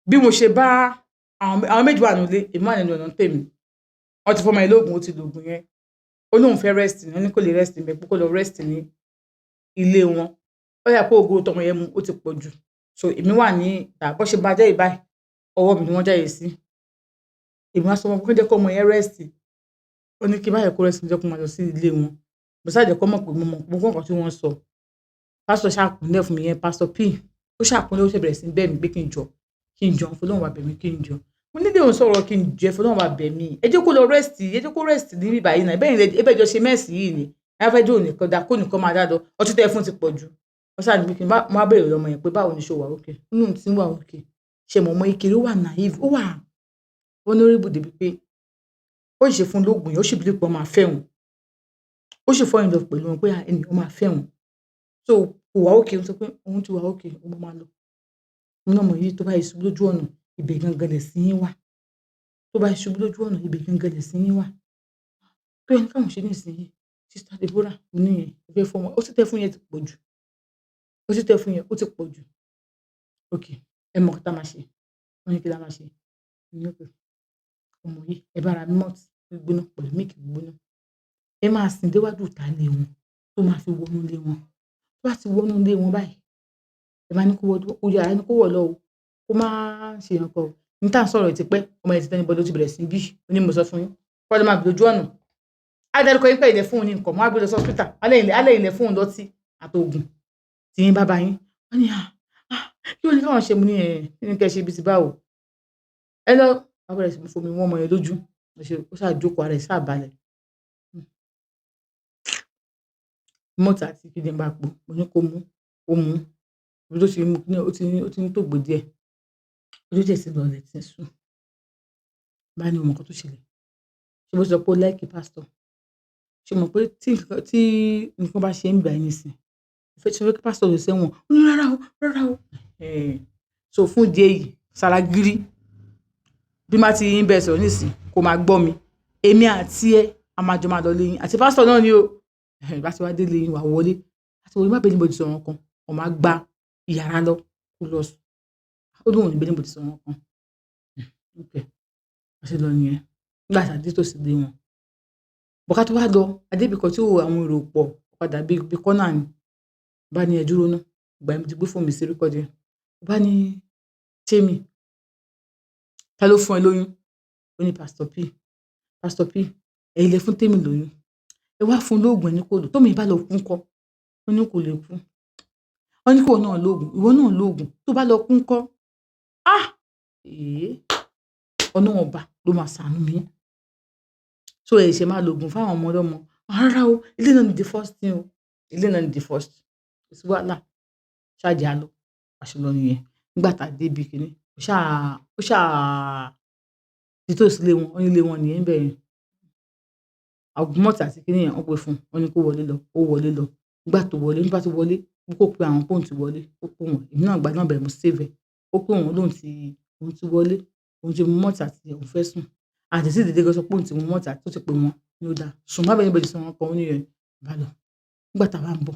bí mo ṣe bá àwọn méjì wà nílé èmi wà nínú ọ̀nà tèmi wọ́n ti fọmọ ẹ lóògùn ó ti lògùn yẹn ó lóun fẹ́ rest ní wọ́n ní kò lè rest níbẹ̀ pé kó lọ rest ní ilé wọn ó yà pé ògo tọmọ yẹn mu ó ti pọ̀ jù so èmi wà ní ìta bó ṣe bá jẹ́ ìbáyìí ọwọ́ mi ni wọ́n jáde sí èmi wá sọ wọn pé jẹ́ kó ọmọ yẹn rest ó ní kí báyìí kó rest jẹ́ kó máa lọ sí ilé wọn mo ṣáà jẹ́ kó mọ̀ pé mo mọ̀ gbogbo nǹkan tí wọ́n sọ pásítọ̀ ṣàkúnlẹ̀ fún mi yẹn pásítọ̀ P ó ṣàkúnlẹ̀ ó ṣe bẹ̀rẹ̀ sí bẹ́ẹ̀ mi pé kí n jọ fọlọ́run wà bẹ̀ mí kí n jọ mo nílé òun sọ̀rọ̀ kí n jẹ́ fọlọ́run wà bẹ̀ mí ẹ jẹ́ kó lọ rest ẹ jẹ́ kó rest ní bíbá yìí náà ẹbẹ̀ jọ ṣe mẹ́sì yìí ni ẹ fẹ́ dé òní kan dá kó nìkan máa dá lọ ọtí tẹ́ fún ti pọ̀ jù wọ́n ṣáà ní pé kí n má bèrè lọ́mọ yẹn pé báwo ni ṣe wà òkè nínú tí ń wà òkè ṣe mọ̀ ọmọ ìkéré ó wà naive ó wà vulnerable débi pé ó ṣe fún lóògùn yẹn ó sì bí pé ó máa fẹ́ wọn ó sì fall in love pẹ̀lú wọn pé ènìyàn máa fẹ́ wọn so kò wà òkè ó sọ pé òun ti wà òkè òun máa lọ mo náà mọ̀ yìí tó bá yẹ ṣubú lójú ọ̀nà ibẹ̀ gangan lẹ̀ sí yín wà tó bá yẹ ṣubú lójú ọ̀nà ibẹ̀ gangan lẹ̀ sí yín wà tó yẹ káwọn ṣe ní ìsinyìí Sister Deborah mo ní yẹn ìfẹ́ fọmọ ó sì tẹ́ fún yẹn ti pọ̀ jù ó sì tẹ́ fún yẹn ó ti pọ̀ jù ok ẹ mọ̀ kí tá máa ṣe wọ́n ní kí tá máa ṣe ní òkè ọmọ yìí ẹ bá ra mọ́ọ̀tì gbígbóná pẹ̀lú míìkì gbígbóná ẹ máa sìn déwájú ìta ilé wọn tó máa fi wọnú ilé wọn tó bá ti wọnú ilé wọn báyìí ẹ máa ní kó wọ ó yàrá ní kó wọ̀ lọ o kó má ṣe nǹkan o ní tá à ń sọ̀rọ̀ ti pẹ́ ọmọ yẹn ti tẹ́ni bọ́dọ̀ ti bẹ̀rẹ̀ sí bí ó ní mo sọ fún yín kó ọdún máa bì lójú ọ̀nà adarúkọ yín pé ilẹ̀ fún un ní nǹkan mọ́ á gbé lọ sí hospital alẹ́ ilẹ̀ fún un lọ́tí àtòògùn tí yín bá bá yín wọ́n ní kí wọ́n ní káwọn ṣe mu ní kí ní kẹ́ ṣe ibi ti báwo ẹ lọ wọ́n bẹ̀rẹ̀ sí fomi wọ́n ọmọ yẹn lójú ó ṣàjókòó ara ẹ̀ ṣàbalẹ̀ mọ́tà àti kíni bá pò mo ní kó mú ó mú ibi tó ti mú kíni ó ti ń tògbò díẹ̀ ojú tẹ̀ sí lọ́ọ̀lẹ̀ tí ń sùn bá ní ọmọ kan tó ṣẹlẹ̀ ṣé bó sọ pé ó láìkí pásítọ̀ ṣe mọ̀ pé tí nǹkan bá ṣe ń gbà yín sìn ìfẹ́ ṣe fẹ́ kí pásítọ̀ lè sẹ́wọ̀n ó ní rárá o so fún ìdí èyí Saragiri bí má ti ń bẹ̀ sọ̀rọ̀ nísìn kó máa gbọ́ mi èmi àti ẹ a máa jọ máa lọ léyìn àti pásítọ̀ náà ni o bá ti wá dé léyìn wà wọlé àti wọlé má bẹ́ẹ̀ níbo ti sọ̀rọ̀ kan ọ̀ máa gba ìyàrá lọ kó lọ sùn ó lóun ò ní bẹ́ẹ̀ níbo ti sọ̀rọ̀ kan ok wọ́n ṣe lọ nìyẹn nígbà tí adé tó sì dé wọn bọ́ká tó wá lọ adébìkan tí àwọn èrò pọ̀ padà bí kọ́nà ni bá ní ẹ dúró náà ìgbà yẹn mo ti gbé fóònù mi sí rékọ́dì bá ní tèmi ta ló fún ẹ lóyún ó ní pásítọ̀ P ẹ̀yin lẹ fún tèmi lóyún ẹ wá fún lóògùn ẹni kò lò tómi bá lọ kú ńkọ́ ó ní kò lè kú ó ní kò náà lóògùn ìwọ náà lóògùn tó bá lọ kú ńkọ́ ọ̀nà ọba ló máa ṣàánú mi so ẹ ṣe máa lògùn fáwọn ọmọ ọlọ́mọ rárá o ilé náà ni the first thing o ilé náà ni the first kò sí wàhálà ṣáàjì á lọ àṣelọ nìyẹn nígbà tá a débi kìíní ó ṣáà títòsí ilé wọn ó ní ilé wọn nìyẹn bẹ́ẹ̀ àgùnmọ̀tì àti kìíní yẹn wọ́n pè fún un wọ́n ní kó wọlé lọ ó wọlé lọ nígbà tó wọlé nígbà tó wọlé kó pe àwọn pọ́ùn ti wọlé ó pè wọ́n èmi náà gba náà bẹ̀rẹ̀ mo save ẹ̀ ó pè wọ́n lóun ti wọlé òun ti mú mọ́tì àti òun fẹ́ sùn àti sí ìdílé gọ́sọ́ pọ́ùn ti mú mọ́tì àti tó ti pè wọ́n ní ó dáa sùn má bẹ́ẹ̀ níbo ti sọ wọn kan ó ní ẹ̀ bá lọ nígbà tá a bá ń bọ̀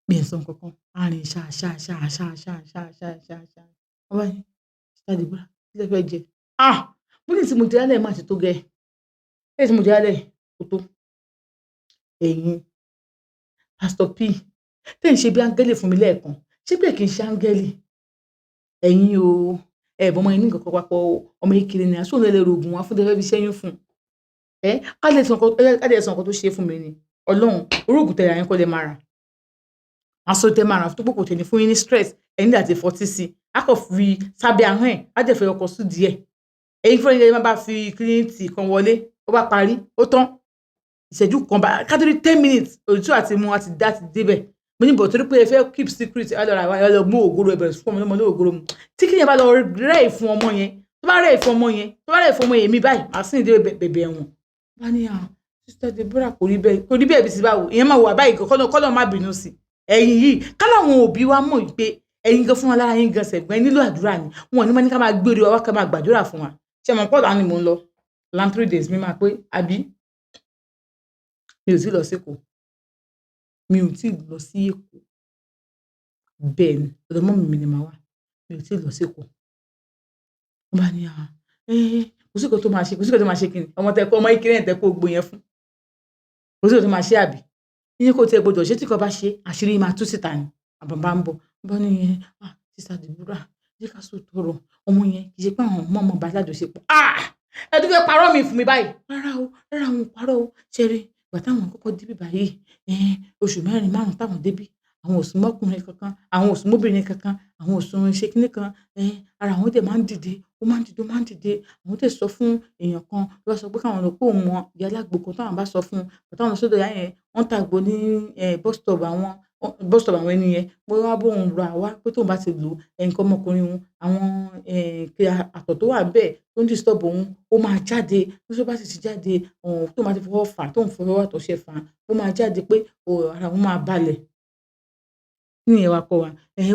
bí ẹ̀ sọ kankan àárín ṣáà wọ́n bá ní Sister Deborah kí lẹ fẹ́ jẹ mo ní tí mo jẹ alẹ́ má ti tó gẹ́ ẹ̀ tí mo jẹ alẹ́ kò tó ẹ̀yin pásítọ̀ P tẹ́ ń ṣe bí áńgẹ́lì fún mi lẹ́ẹ̀kan ṣé bẹ́ẹ̀ kì í ṣe áńgẹ́lì ẹ̀yin o ẹ̀bùn ọmọ yẹn ní nǹkan kan papọ̀ ọmọ yìí kiri ni àsóhun lẹ́lẹ́ rògùn wọn fún tẹ́fẹ́ fi ṣẹ́yún fún ká lè sọ nǹkan tó ṣe fún mi ni ọlọ́run orógùn tẹ̀lé àyẹ̀kọ́ lè máa rà aṣọ tẹ máa rà tó pọ̀ kò tẹ̀ ní fún yín ní stress ẹ̀yin láti fọtí sí a kò fi sábẹ́ ahọ́n ẹ̀ á dẹ̀ fẹ́ ọkọ̀ sí díẹ̀ ẹ̀yin fúnra yín má bá fi kílíǹtì kan wọlé ó bá parí ó tán ìṣẹ́jú kan bá kátólí 10 minutes òtútù àti mu àti dá ti débẹ̀ mo ní bọ̀ torí pé ẹ fẹ́ keep secret ẹ lọ mú ògóró ẹbẹ̀rẹ̀ fún ọmọ ní ògóró mu tí kí ni ẹ bá lọ rẹ́ ìfún ọmọ yẹn tó bá rẹ́ ìfún ọmọ yẹn mi báyìí màá sì ń dé bẹ̀bẹ̀ ẹ̀wọ̀n bá ní Sister Deborah kò rí bẹ́ẹ̀ bí ti báwo ìyẹn máa wà báyìí kọ́lọ́ má bínú sí ẹ̀yin yìí káláwọn òbí wa mọ̀ pé ẹ̀yin gan fún wa lára yín gan sẹ̀gbọ́n nílò àdúrà ni wọn ní ká máa gbé orí wa ká máa gbàdúrà fún wa ṣe mọ̀ pọ̀ láwọn ni mò ń lọ land 3 days mi máa pé àbí mi ò tí lọ sí Èkó bẹ́ẹ̀ ni ọ̀dọ̀ mọ́mì mi ni màá wà mi ò tí lọ sí Èkó Wọ́n bá ní kò sí nǹkan tó máa ṣe, kò sí nǹkan tó máa ṣe kíni, ọmọ kékeré yẹn tẹ kó gbogbo yẹn fún. Kò sí nǹkan tó máa ṣe àbí? Ní kò tiẹ̀ gbọdọ̀ ṣe tí nǹkan bá ṣe, àṣírí máa tú síta ni. Àbọ̀ bá ń bọ̀. Wọ́n bá ní Sister Deborah, jẹ́ ká sòótọ́ ọ̀rọ̀. Ọmọ yẹn kì í ṣe pé àwọn ọmọ bá lájọṣepọ̀. Ẹ tún fẹ́ parọ́ mi fún mi báyìí. Rárá o, rárá wọn ò parọ́ o. Ṣé rí, ìgbà táwọn kọ́kọ́ dé bí báyìí, oṣù 4, 5 táwọn dé bí, àwọn ò sún mọ́kùnrin kankan, àwọn ò sún mọ́bìnrin kankan, àwọn ò sún ṣe kíní kan. Ara àwọn dẹ̀ máa ń dìde, ó máa ń dìde, ó máa ń dìde. Àwọn dẹ̀ sọ fún èèyàn kan, ló bá sọ pé káwọn lọ pé òun mọ ìyá alágbo kan táwọn bá sọ fún un. Ìgbà táwọn lọ sọ́dọ̀ ìyá yẹn, wọ́n ń ta àgbo ní bus stop àwọn ẹni yẹn. Pé wá bóun rà wá pé tóun bá ti lò nǹkan ọmọkùnrin òun, àwọn àtọ̀ tó wà ńbẹ̀ tó ń disturb òun, ó máa jáde. Pé tó bá sì ti jáde, tóun bá ti fọwọ́ fà á, tóun fọwọ́ àtọ̀ṣẹ fà á, ó máa jáde pé ara òun máa balẹ̀. Kíni yẹn wá kọ́ wa.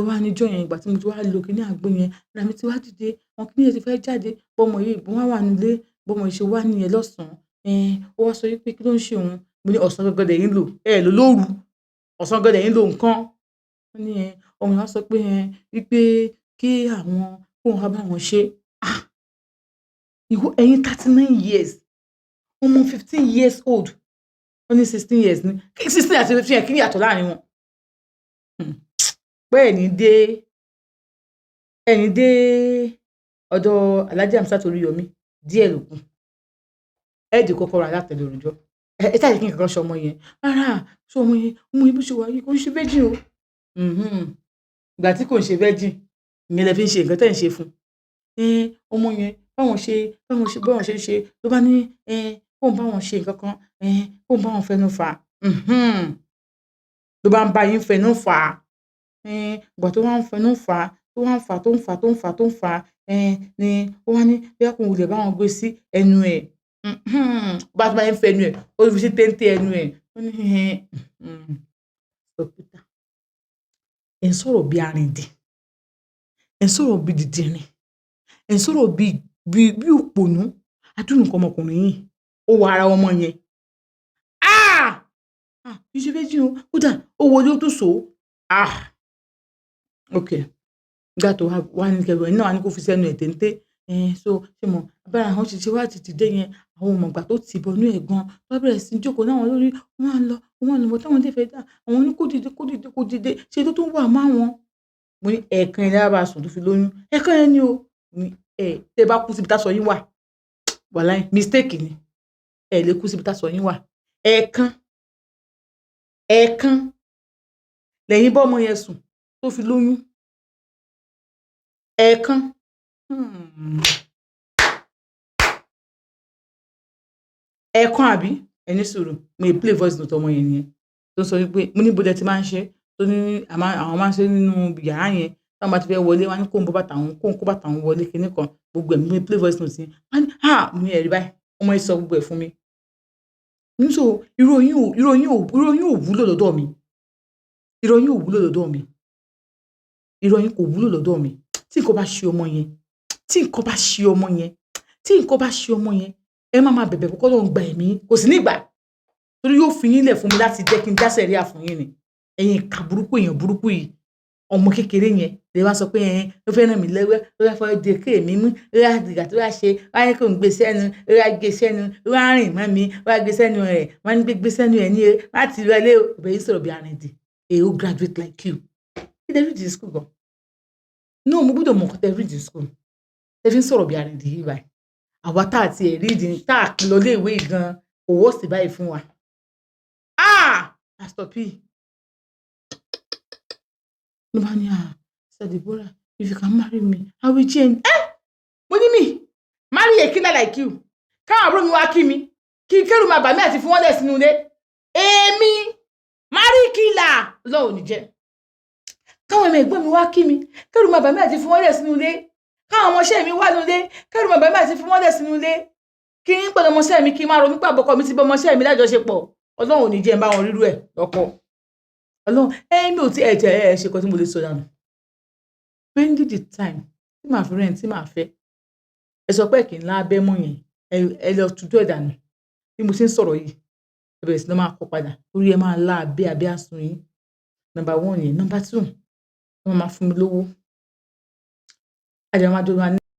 Wá níjọ́ yẹn ìgbà tí mo ti wá lo kíní àgbo yẹn, ara mi ti wá dìde, àwọn kíní yẹn ti fẹ́ jáde. Bọ́mọ yìí bó wá wà nílé, bọ́mọ yìí ṣe wá nìyẹn lọ́sàn-án. Ó wá sọ wípé kí ló ń ṣe òun? Mo ní ọ̀sán gangan lẹ̀yin lò, ẹ lò lóru. Ọ̀sán gangan lẹ̀yin lò nǹkan. Wọ́n ní ọmọ yẹn wá sọ pé wípé kí kóun wá bá wọn ṣe. Ẹ̀yin 39 years, ọmọ 15 years old, wọ́n ní 16 years ni. 16 àti 15 yẹn kí ni ìyàtọ̀ láàrin wọn? Pé ẹni dé ọ̀dọ̀ Alhaji Hamzat Oríyọ̀mí díẹ̀ ló kù. Ẹ di kọ́kọ́rọ́ alátẹ̀lé òròjọ́. Ẹ ṣáà jẹ́ kí nǹkan ṣe ọmọ yẹn. Rárá, ṣé ọmọ yẹn bó ṣe wà yìí kò ń ṣe virgin o. Ìgbà tí kò ń ṣe virgin, ìyẹn lẹ fi ń ṣe nǹkan tẹ́ ń ṣe fún. Ọmọ yẹn báwọn ṣe ń ṣe ló bá ní kóun bá wọn ṣe nǹkan kan, kóun bá wọn fẹnu fà á. Ló bá ń bá yín fẹnu fà á. Ìgbà tó wá ń fẹnu fà á, tó wá ń fà á, tó ń fà á, tó ń fà á, tó ń fà á, ni ó wá ní bóyá kóun wulẹ̀ bá wọn gbé sí ẹnu ẹ̀. Bá ti bá yín fẹnu ẹ̀, ó fi sí téńté ẹnu ẹ̀. Ó ní Dókítà, ẹ̀ ń sọ̀rọ̀ bí arìndìn, ẹ̀ ń sọ̀rọ̀ bí dìdìrìn, ẹ̀ ń sọ̀rọ̀ bí òpònú. Adúrú nǹkan ọmọkùnrin yìí, ó wọ ara ọmọ yẹn. Kì í ṣe virgin o, kódà ó wọlé ó tún sò ó. Okay. Nígbà tó wá ní kẹ̀rù ẹ̀yin náà wá ní kó fi sẹ́nu ẹ̀ téńté. So ṣé mọ̀ bára àwọn ṣe wá ti dìde yẹn, àwọn ò mọ̀ ìgbà tó ti bọnú ẹ̀ gan. Wọ́n bẹ̀rẹ̀ sí ní jókòó láwọn lórí, wọ́n wá ń lọ, bọ̀ táwọn dé fẹ́ dà. Àwọn ní kó dìde, ṣe ló tún wà mọ́ àwọn. Mo ní ẹ̀ẹ̀kan yẹn lẹ wá bá sùn tó fi lóyún. Ẹ̀ẹ̀kan yẹn ni o. Mo ní tẹ́ bá kú síbi táṣọ yín wà, wàláhì mistake ni. Ẹ lè kú síbi táṣọ yín wà. Ẹ̀ẹ̀kan lẹ́yìn bọ́mọ yẹn sùn tó fi lóyún. Ẹ̀ẹ̀kan. Ẹ̀ẹ̀kan àbí? Ẹ ní sùúrù. Mo lè play voice note ọmọ yẹn nìyẹn. Tó sọ wípé mo ní bó lẹ ti máa ń ṣe. Tó ní àwọn máa ń ṣe nínú yàrá yẹn. Táwọn bá ti fẹ́ wọlé, wọ́n á ní kóun bọ́ bàtà òun, kóun kó bàtà òun wọlé kíní kan. Gbogbo ẹ̀ mo lè play voice note yẹn. Wọ́n á ní mo ní ẹ̀rí báyìí. Ọmọ yìí sọ gbogbo ẹ̀ fún mi. So irọ́ yín ò wúlò lọ́dọ̀ mi. Irọ́ yín ò wúlò lọ́dọ̀ mi. Irọ́ yín kò wúlò lọ́dọ̀ mi. Tí nǹkan bá ṣe ọmọ yẹn, ẹ máa bẹ̀bẹ̀ kó Ọlọ́run gba ẹ̀mí, kò sí ní gbà. Torí yóò fi yín lẹ̀ fún mi láti jẹ́ kí n dá sẹ̀ríà fún yín ni. Ẹ̀yin ìkà burúkú èèyàn burúkú yìí. Ọmọ kékeré yẹn lè wá sọ pé ó fẹ́ ràn mí lẹ́wẹ́, ó fẹ́ fọwọ́ di èké mi mú, ó yá dìgbà tó wá ṣe, wá ní kó ń gbé sẹ́nu, ó yá gbé sẹ́nu, ó wá rìn mọ́ mi, ó wá gbé sẹ́nu rẹ̀, wọ́n ní gbé sẹ́nu ẹ̀ ní láti lọlé o. Ìbẹ̀ yìí sọ̀rọ̀ bí arìndìn. Who graduate like you? Kí lẹ read in school gan? No, mo gbọ́dọ̀ mọ̀ nǹkan tẹ read in school. Tẹ fi ń sọ̀rọ̀ bí arìndìn yìí báyìí. Àwa tá àti ẹ̀ read tá à lọ ilé ìwé gan kò worst báyìí fún wa. Pastor P. Ló bá ní Sister Deborah, if you can marry me, I will change. Mo ní mi marry a killer like you. Káwọn àbúrò mi wá kí mi, kí kẹ́rù máa bà mí àti fún wọn lẹ̀ sínú ilé. Èmi marry killer lọ́wọ́ ní jẹ́. Káwọn ọmọ ẹ̀gbọ́n mi wá kí mi, kẹ́rù máa bà mí àti fún wọn lẹ̀ sínú ilé. Káwọn ọmọọṣẹ́ mi wá nínú ilé, kẹ́rù máa bà mí àti fún wọn lẹ̀ sínú ilé. Kí n pẹ̀lú ọmọọṣẹ́ mi kí n máa ronú pé àbọ̀kọ mi ti bọ́ ọmọọṣẹ́ mi lájọṣepọ̀. Ọlọ́run ò ní jẹ́ n bá wọn rírú ẹ̀ lọ́kọ. Ọlọ́run mi ò tí ẹ ṣe kan tí mo lè sọ dànù. Pending the time tí màá fi rent tí màá fẹ́. Ẹ sọ pé kí n lá abẹ́ mọ́ yẹn, ẹ lọ tutọ́ ẹ̀ dànù. Bí mo ṣe ń sọ̀rọ̀ yìí, ẹ bẹ̀rẹ̀ sí ní máa kọ padà. Orí ẹ máa lá abẹ́ àsùn yín. Number 1 yẹn. Number 2, wọ́n máa fún mi lówó. Àjọ máa jọ máa ní